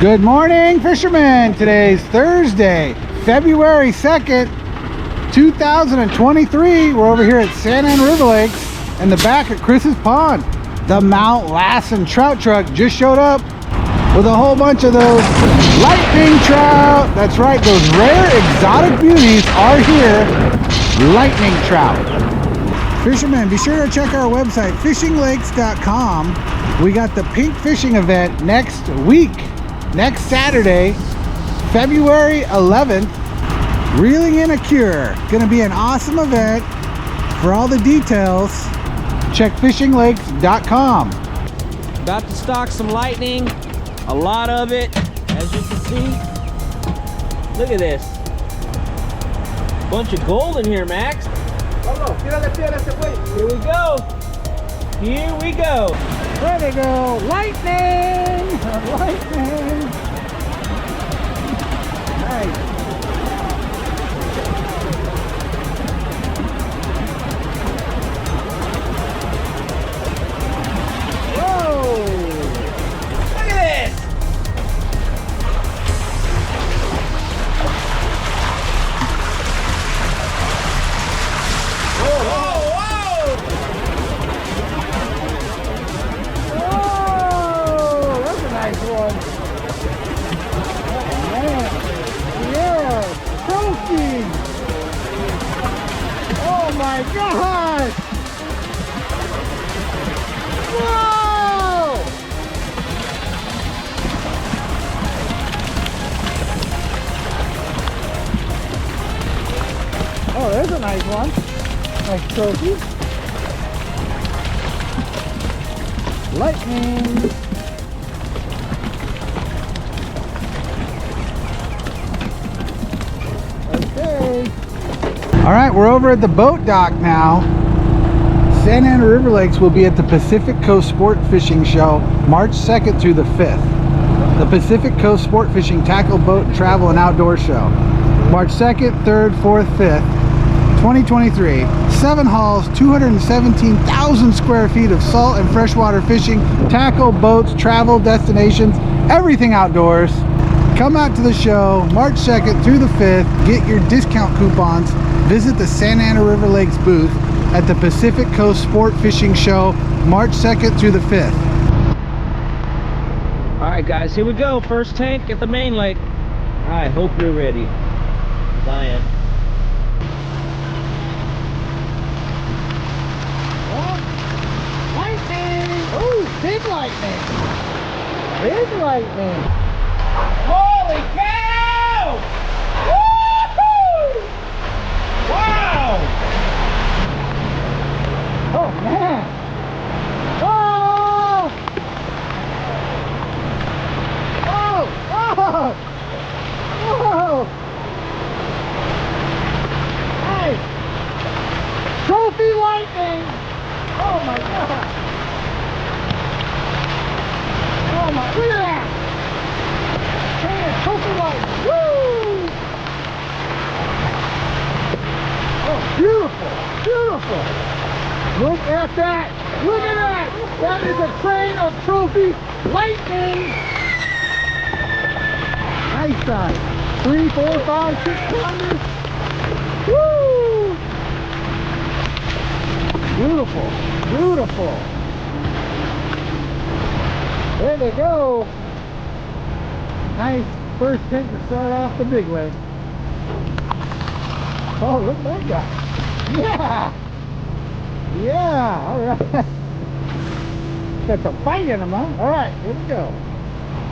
Good morning, fishermen. Today's Thursday, February 2nd, 2023. We're over here at Santa Ana River Lakes in the back at Chris's Pond. The Mount Lassen trout truck just showed up with a whole bunch of those lightning trout. That's right, those rare exotic beauties are here, lightning trout. Fishermen, be sure to check our website, fishinglakes.com. We got the pink fishing event next week. Next Saturday, February 11th, Reeling in a Cure. Gonna be an awesome event. For all the details, check fishinglakes.com. About to stock some lightning, a lot of it, as you can see. Look at this. Bunch of gold in here, Max. Here we go. Here we go. Ready to go. Lightning! Lightning! Nice. Whoa! Look at this. Oh my God! Whoa! Oh, there's a nice one. Nice trophy. Lightning. Okay. All right, we're over at the boat dock now. Santa Ana River Lakes will be at the Pacific Coast Sport Fishing Show March 2nd through the 5th. The Pacific Coast Sport Fishing Tackle, Boat, Travel, and Outdoor Show. March 2nd, 3rd, 4th, 5th, 2023. 7 halls, 217,000 square feet of salt and freshwater fishing, tackle, boats, travel, destinations, everything outdoors. Come out to the show March 2nd through the 5th. Get your discount coupons. Visit the Santa Ana River Lakes booth at the Pacific Coast Sport Fishing Show March 2nd through the 5th. Alright guys, here we go. First tank at the main lake. I hope you're ready. 'Cause I am. Lightning! Oh, big lightning! Big lightning! Holy cow! Woohoo! Wow! Oh man! Oh! Oh! Oh! Whoa! Nice! Trophy lightning! Oh my God! Oh my! Look at that! Man, trophy lightning! Woo! Oh, beautiful! Beautiful! Look at that! Look at that! That is a train of trophy lightning! Nice size. 3, 4, 5, 6 pounders. Woo! Beautiful. Beautiful. There they go. Nice first tank to start off the big way. Oh, look at that guy. Yeah! Yeah, alright. Got some fight in him, huh? Alright, here we go.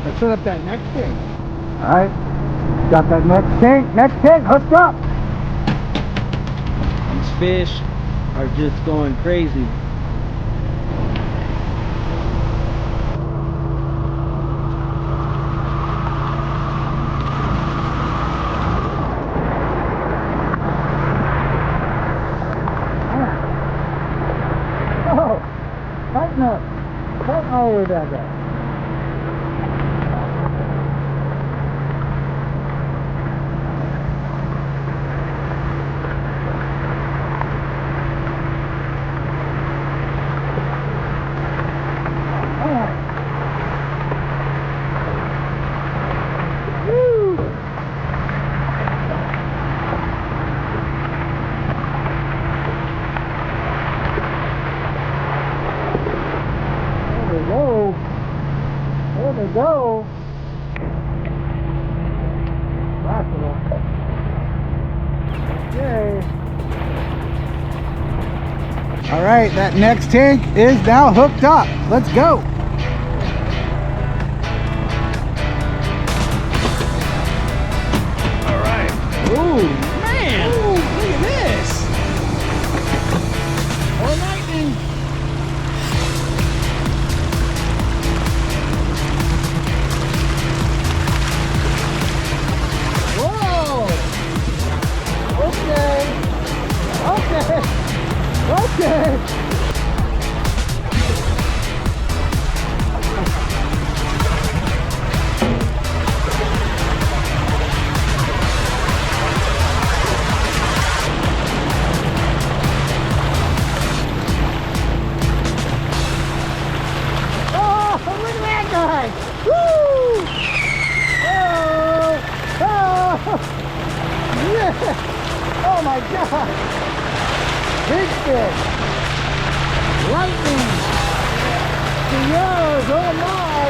Let's set up that next tank. Alright, got that next tank hooked up. These fish are just going crazy. Oh, tighten up. Tighten all the way back up. All right, that next tank is now hooked up. Let's go. All right. Ooh, man. Ooh, look at this. More lightning. Whoa. Okay. Okay. Okay. Oh, look at that guy! Woo! Oh! Oh! Yeah! Oh my God! Big fish! Lightning! Yes! Oh my!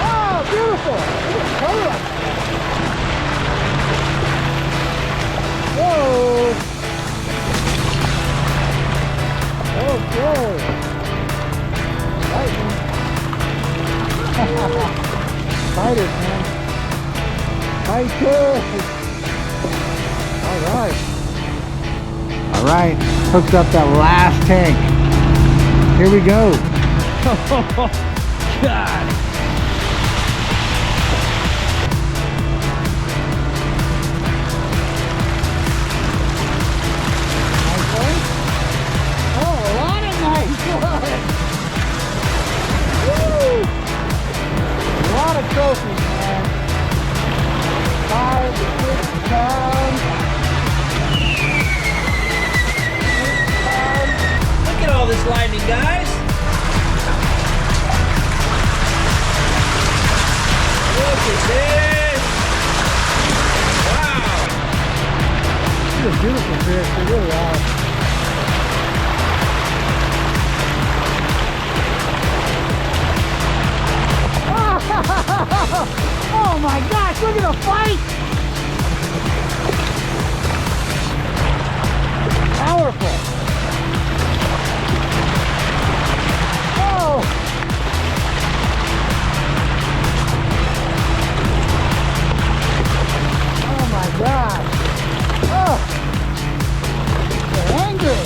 Oh, beautiful! Look at the color! Whoa! Okay. Lightning. Fight it, man. Fight it. All right. All right. Hooked up that last tank. Here we go. Oh, God. Nice one. Oh, a lot of nice ones. Woo! A lot of trophies, man. 5 to 6 pounds. 6 pounds. Look at all this lightning, guys. Look at this. Wow. These are beautiful fish. They really are. Oh my gosh, look at the fight! Powerful! Oh! Oh my gosh! Oh! They're angry!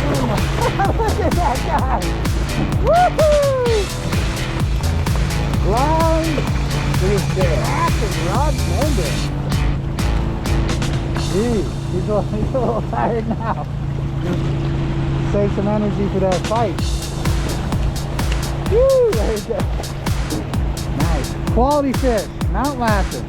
Oh my, look at that guy! Woohoo! Line is there. Acting rod bender. Geez, he's a little tired now. Save some energy for that fight. Woo! There you go. Nice. Quality fish. Mount Lassen.